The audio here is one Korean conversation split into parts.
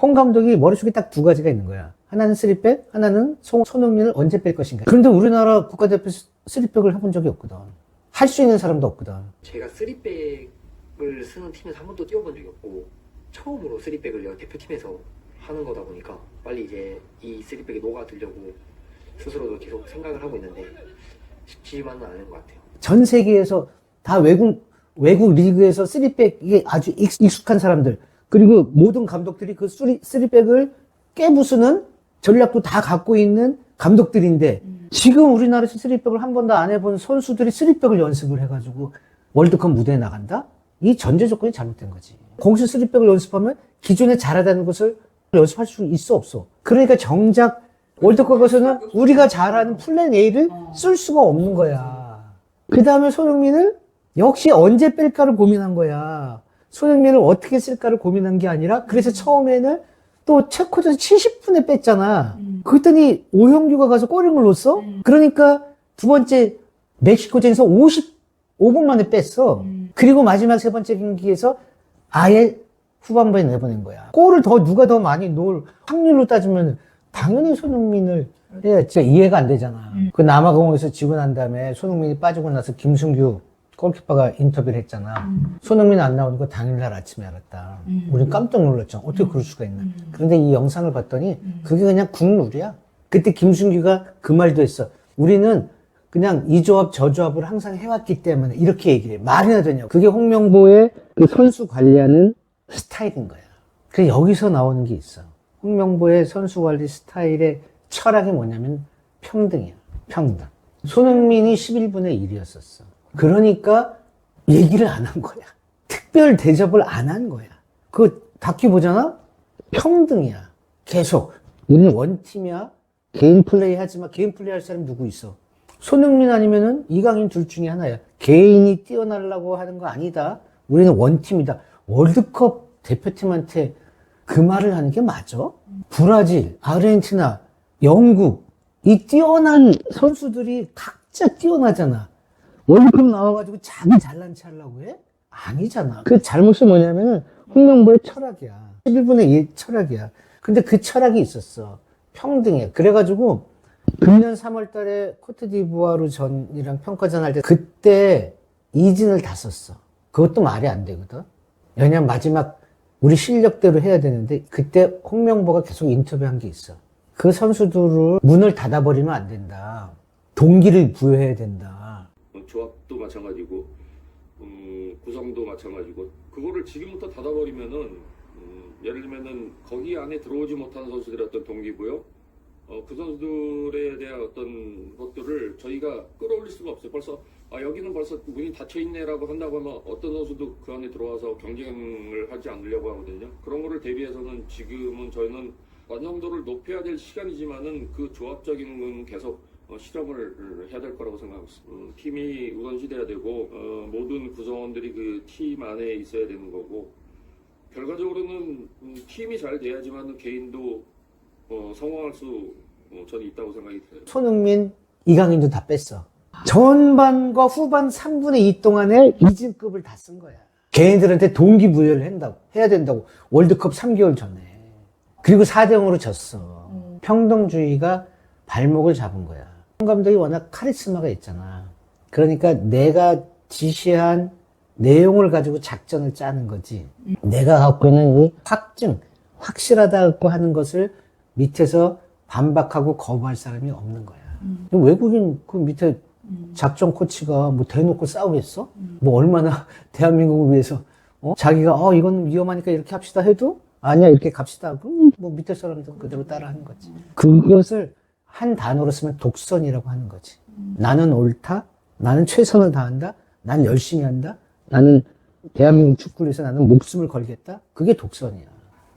홍 감독이 머릿속에 딱 두 가지가 있는 거야. 하나는 3백, 하나는 손흥민을 언제 뺄 것인가. 그런데 우리나라 국가대표 3백을 해본 적이 없거든. 할 수 있는 사람도 없거든. 제가 3백을 쓰는 팀에서 한 번도 뛰어본 적이 없고 처음으로 3백을 대표팀에서 하는 거다 보니까 빨리 이제 이 3백에 녹아들려고 스스로도 계속 생각을 하고 있는데 쉽지만은 않은 것 같아요. 전 세계에서 다 외국 리그에서 3백이 아주 익숙한 사람들, 그리고 모든 감독들이 그 3백을 깨부수는 전략도 다 갖고 있는 감독들인데, 지금 우리나라에서 3백을 한 번도 안 해본 선수들이 3백을 연습을 해가지고 월드컵 무대에 나간다? 이 전제 조건이 잘못된 거지. 거기서 3백을 연습하면 기존에 잘하다는 것을 연습할 수 있어, 없어? 그러니까 정작 월드컵에서는 우리가 잘하는 플랜 A를 쓸 수가 없는 거야. 그 다음에 손흥민을 역시 언제 뺄까를 고민한 거야. 손흥민을 어떻게 쓸까를 고민한 게 아니라, 그래서 처음에는 또 체코전 70분에 뺐잖아. 그랬더니 오형규가 가서 골을 넣었어. 그러니까 두 번째 멕시코전에서 55분 만에 뺐어. 그리고 마지막 세 번째 경기에서 아예 후반부에 내보낸 거야. 골을 누가 더 많이 넣을 확률로 따지면 당연히 손흥민을 해야지. 이해가 안 되잖아. 그 남아공에서 지고 난 다음에 손흥민이 빠지고 나서 김승규 골키퍼가 인터뷰를 했잖아. 손흥민 안 나오는 거 당일날 아침에 알았다. 우린 깜짝 놀랐죠. 어떻게 그럴 수가 있나. 그런데 이 영상을 봤더니 그게 그냥 국룰이야. 그때 김승규가 그 말도 했어. 우리는 그냥 이 조합 저 조합을 항상 해왔기 때문에 이렇게 얘기를 해. 말이나 되냐고. 그게 홍명보의 그 선수 관리하는 스타일인 거야. 그래, 여기서 나오는 게 있어. 홍명보의 선수 관리 스타일의 철학이 뭐냐면 평등이야. 평등. 손흥민이 11분의 1이었었어. 그러니까 얘기를 안 한 거야. 특별 대접을 안 한 거야. 그 다큐 보잖아? 평등이야. 계속. 우리는 원팀이야. 개인 플레이 하지만 개인 플레이 할 사람이 누구 있어? 손흥민 아니면은 이강인 둘 중에 하나야. 개인이 뛰어나려고 하는 거 아니다. 우리는 원팀이다. 월드컵 대표팀한테 그 말을 하는 게 맞아? 브라질, 아르헨티나, 영국, 이 뛰어난 선수들이 각자 뛰어나잖아. 월드컵 나와가지고 자기 잘난 체 하려고 해? 아니잖아. 그 잘못이 뭐냐면은 홍명보의 철학이야. 11분의 1 철학이야. 근데 그 철학이 있었어. 평등해. 그래가지고 금년 3월 달에 코트디부아르 전이랑 평가전 할 때 그때 이진을 다 썼어. 그것도 말이 안 되거든. 왜냐면 마지막 우리 실력대로 해야 되는데 그때 홍명보가 계속 인터뷰한 게 있어. 그 선수들을 문을 닫아버리면 안 된다. 동기를 부여해야 된다. 조합도 마찬가지고 구성도 마찬가지고 그거를 지금부터 닫아버리면은 예를 들면은 거기 안에 들어오지 못한 선수들의 어떤 동기고요. 그 선수들에 대한 어떤 것들을 저희가 끌어올릴 수가 없어요. 벌써 여기는 벌써 문이 닫혀있네라고 한다고 하면 어떤 선수도 그 안에 들어와서 경쟁을 하지 않으려고 하거든요. 그런 거를 대비해서는 지금은 저희는 완성도를 높여야 될 시간이지만은 그 조합적인 건 계속 실험을 해야 될 거라고 생각하고 있습니다. 팀이 우선시돼야 되고 모든 구성원들이 그 팀 안에 있어야 되는 거고 결과적으로는 팀이 잘 돼야지만 개인도 성공할 수 저는 있다고 생각이 들어요. 손흥민, 이강인도 다 뺐어. 전반과 후반 3분의 2 동안에 이진급을 다 쓴 거야. 개인들한테 동기부여를 해야 된다고. 월드컵 3개월 전에. 그리고 4대0으로 졌어. 평등주의가 발목을 잡은 거야. 홍 감독이 워낙 카리스마가 있잖아. 그러니까 내가 지시한 내용을 가지고 작전을 짜는 거지. 내가 갖고 있는 이 확실하다고 하는 것을 밑에서 반박하고 거부할 사람이 없는 거야. 외국인 그 밑에 작전 코치가 뭐 대놓고 싸우겠어? 뭐 얼마나 대한민국을 위해서 자기가 이건 위험하니까 이렇게 합시다 해도 아니야 이렇게 갑시다 하고 뭐 밑에 사람들 그대로 따라하는 거지. 그것을 한 단어로 쓰면 독선이라고 하는 거지. 나는 옳다. 나는 최선을 다한다. 난 열심히 한다. 나는 대한민국 축구를 위해서 나는 목숨을 걸겠다. 그게 독선이야.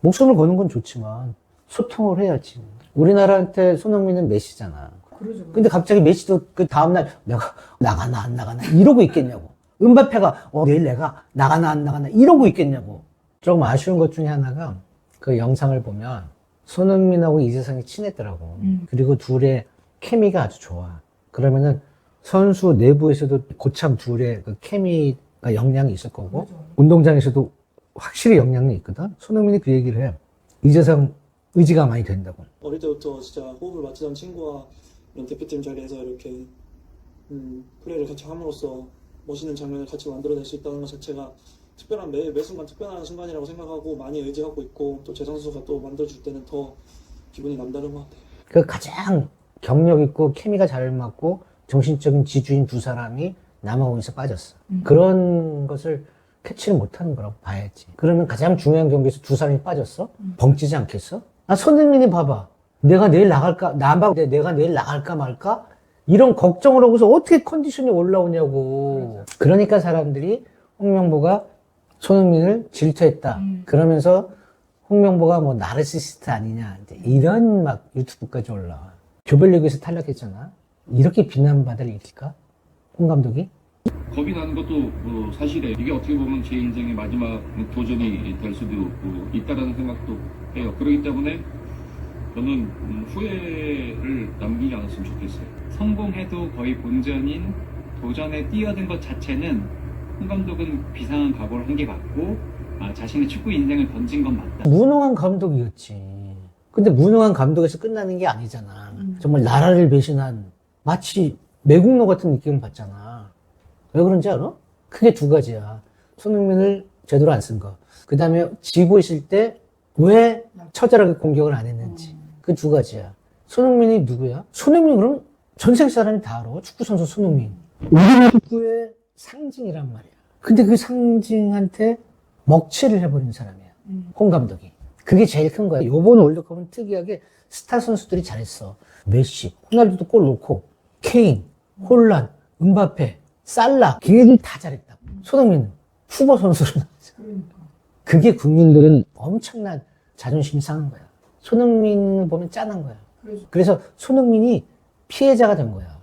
목숨을 거는 건 좋지만 소통을 해야지. 우리나라한테 손흥민은 메시잖아. 그러죠. 근데 갑자기 메시도 그 다음날 내가 나가나 안 나가나 이러고 있겠냐고. 은바페가 내일 내가 나가나 안 나가나 이러고 있겠냐고. 조금 아쉬운 것 중에 하나가 그 영상을 보면 손흥민하고 이재성이 친했더라고. 그리고 둘의 케미가 아주 좋아. 그러면은 선수 내부에서도 고참 둘의 그 케미가 영향이 있을 거고, 운동장에서도 확실히 영향이 있거든. 손흥민이 그 얘기를 해. 이재성 의지가 많이 된다고. 어릴 때부터 진짜 호흡을 맞추던 친구와 이런 대표팀 자리에서 이렇게 플레이를 같이 함으로써 멋있는 장면을 같이 만들어낼 수 있다는 것 자체가 특별한 매 순간 특별한 순간이라고 생각하고 많이 의지하고 있고 또 제 선수가 또 만들어줄 때는 더 기분이 남다른 것 같아요. 그 가장 경력 있고 케미가 잘 맞고 정신적인 지주인 두 사람이 남아공에서 빠졌어. 그런 것을 캐치를 못하는 거라고 봐야지. 그러면 가장 중요한 경기에서 두 사람이 빠졌어? 벙찌지 않겠어? 아, 손흥민이 봐봐. 내가 내일 나갈까? 내가 내일 나갈까 말까? 이런 걱정을 하고서 어떻게 컨디션이 올라오냐고. 그러니까 사람들이 홍명보가 손흥민을 질투했다. 그러면서 홍명보가 뭐 나르시시스트 아니냐. 이제 이런 막 유튜브까지 올라와. 조별리그에서 탈락했잖아. 이렇게 비난받을 일일까? 홍 감독이? 겁이 나는 것도 사실이에요. 이게 어떻게 보면 제 인생의 마지막 도전이 될 수도 있다라는 생각도 해요. 그렇기 때문에 저는 후회를 남기지 않았으면 좋겠어요. 성공해도 거의 본전인 도전에 뛰어든 것 자체는 홍 감독은 비상한 각오를 한 게 맞고 자신의 축구 인생을 던진 건 맞다. 무능한 감독이었지. 근데 무능한 감독에서 끝나는 게 아니잖아. 정말 나라를 배신한 마치 매국노 같은 느낌을 받잖아. 왜 그런지 알아? 크게 두 가지야. 손흥민을 제대로 안 쓴 거. 그 다음에 지고 있을 때 왜 처절하게 공격을 안 했는지. 그 두 가지야. 손흥민이 누구야? 손흥민 그럼 전 세계 사람이 다 알아. 축구선수 손흥민. 우리나라 축구의 상징이란 말이야. 근데 그 상징한테 먹칠을 해버린 사람이야. 홍 감독이. 그게 제일 큰 거야. 요번 월드컵은 특이하게 스타 선수들이 잘했어. 메시, 호날두도 골 넣고, 케인, 홀란, 음바페, 살라, 걔네들 다 잘했다고. 손흥민은 후보 선수로 나왔어. 그게 국민들은 엄청난 자존심이 상한 거야. 손흥민을 보면 짠한 거야. 그래서 손흥민이 피해자가 된 거야.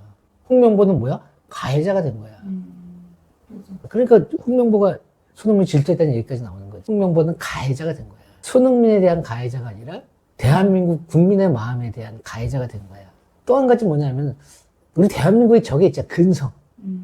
홍명보는 뭐야? 가해자가 된 거야. 그러니까 홍명보가 손흥민이 질투했다는 얘기까지 나오는 거지. 홍명보는 가해자가 된 거야. 손흥민에 대한 가해자가 아니라 대한민국 국민의 마음에 대한 가해자가 된 거야. 또 한 가지 뭐냐면 우리 대한민국의 적이 있잖아. 근성.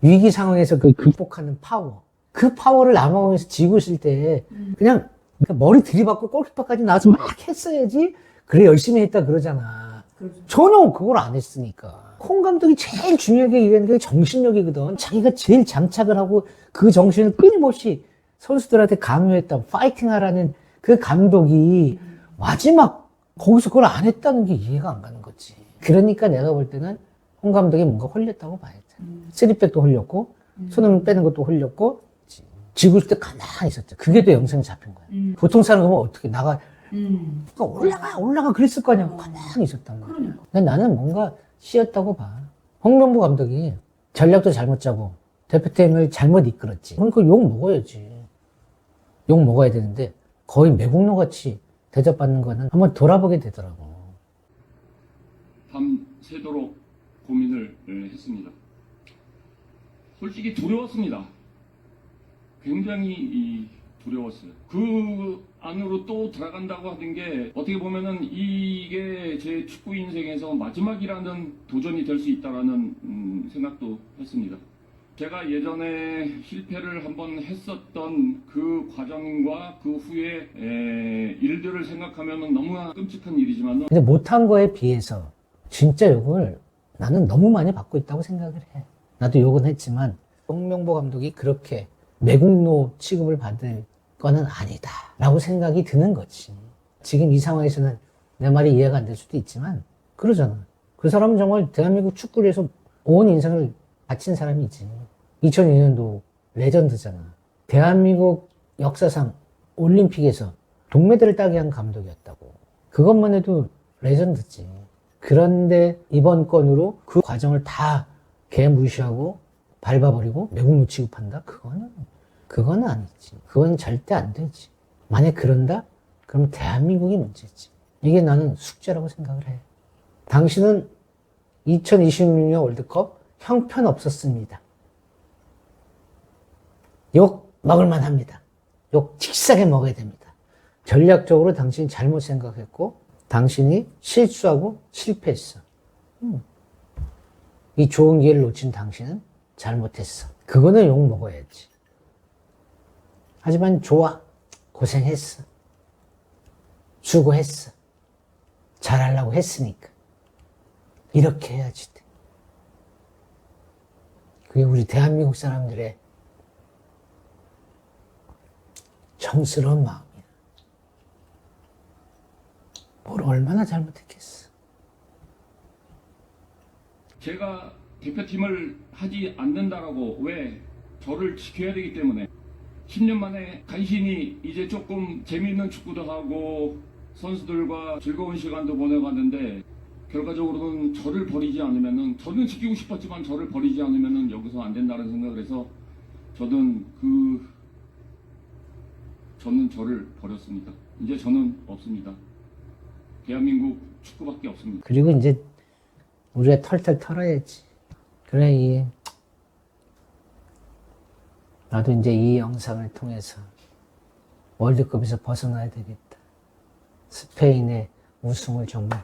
위기 상황에서 그 극복하는 파워. 그 파워를 남아공에서 지고 있을 때 그냥 머리 들이받고 골키퍼까지 나와서 막 했어야지. 그래 열심히 했다 그러잖아. 전혀 그걸 안 했으니까. 홍 감독이 제일 중요하게 얘기하는 게 정신력이거든. 자기가 제일 장착을 하고 그 정신을 끊임없이 선수들한테 강요했다. 파이팅 하라는 그 감독이 마지막 거기서 그걸 안 했다는 게 이해가 안 가는 거지. 그러니까 내가 볼 때는 홍 감독이 뭔가 홀렸다고 봐야 돼. 쓰리백도 홀렸고 손흥민 빼는 것도 홀렸고 지고 있을 때 가만히 있었죠. 그게 또 영상에 잡힌 거야. 보통 사람 보면 어떻게 나가 올라가 그랬을 거 아니야. 가만히 있었단 말이야. 근데 나는 뭔가 씌었다고 봐. 홍명보 감독이 전략도 잘못 짜고 대표팀을 잘못 이끌었지. 그러니까 욕 먹어야지. 욕 먹어야 되는데 거의 매국노같이 대접받는 거는 한번 돌아보게 되더라고. 밤새도록 고민을 했습니다. 솔직히 두려웠습니다. 굉장히 두려웠어요. 그 안으로 또 들어간다고 하는 게 어떻게 보면은 이게 제 축구 인생에서 마지막이라는 도전이 될 수 있다라는 생각도 했습니다. 제가 예전에 실패를 한번 했었던 그 과정과 그 후에 일들을 생각하면 너무나 끔찍한 일이지만 근데 못한 거에 비해서 진짜 욕을 나는 너무 많이 받고 있다고 생각을 해. 나도 욕은 했지만 홍명보 감독이 그렇게 매국노 취급을 받을 거는 아니다 라고 생각이 드는 거지. 지금 이 상황에서는 내 말이 이해가 안 될 수도 있지만 그러잖아. 그 사람은 정말 대한민국 축구를 위해서 온 인생을 바친 사람이지. 2002년도 레전드잖아. 대한민국 역사상 올림픽에서 동메달을 따게 한 감독이었다고. 그것만 해도 레전드지. 그런데 이번 건으로 그 과정을 다 개무시하고 밟아버리고 매국노 취급한다? 그거는 아니지. 그건 절대 안 되지. 만약 그런다? 그러면 대한민국이 문제지. 이게 나는 숙제라고 생각을 해. 당신은 2026년 월드컵 형편없었습니다. 욕 먹을만 합니다. 욕 직사게 먹어야 됩니다. 전략적으로 당신이 잘못 생각했고 당신이 실수하고 실패했어. 이 좋은 기회를 놓친 당신은 잘못했어. 그거는 욕 먹어야지. 하지만 좋아. 고생했어. 수고했어. 잘하려고 했으니까. 이렇게 해야지 돼. 그게 우리 대한민국 사람들의 정스러운 마음이야. 뭘 얼마나 잘못했겠어. 제가 대표팀을 하지 않는다라고 왜 저를 지켜야 되기 때문에 10년 만에 간신히 이제 조금 재미있는 축구도 하고 선수들과 즐거운 시간도 보내봤는데 결과적으로는 저를 버리지 않으면은 저는 지키고 싶었지만 저를 버리지 않으면은 여기서 안 된다는 생각을 해서 저는 저를 버렸습니다. 이제 저는 없습니다. 대한민국 축구밖에 없습니다. 그리고 이제 우리가 털털 털어야지. 그래, 나도 이제 이 영상을 통해서 월드컵에서 벗어나야 되겠다. 스페인의 우승을 정말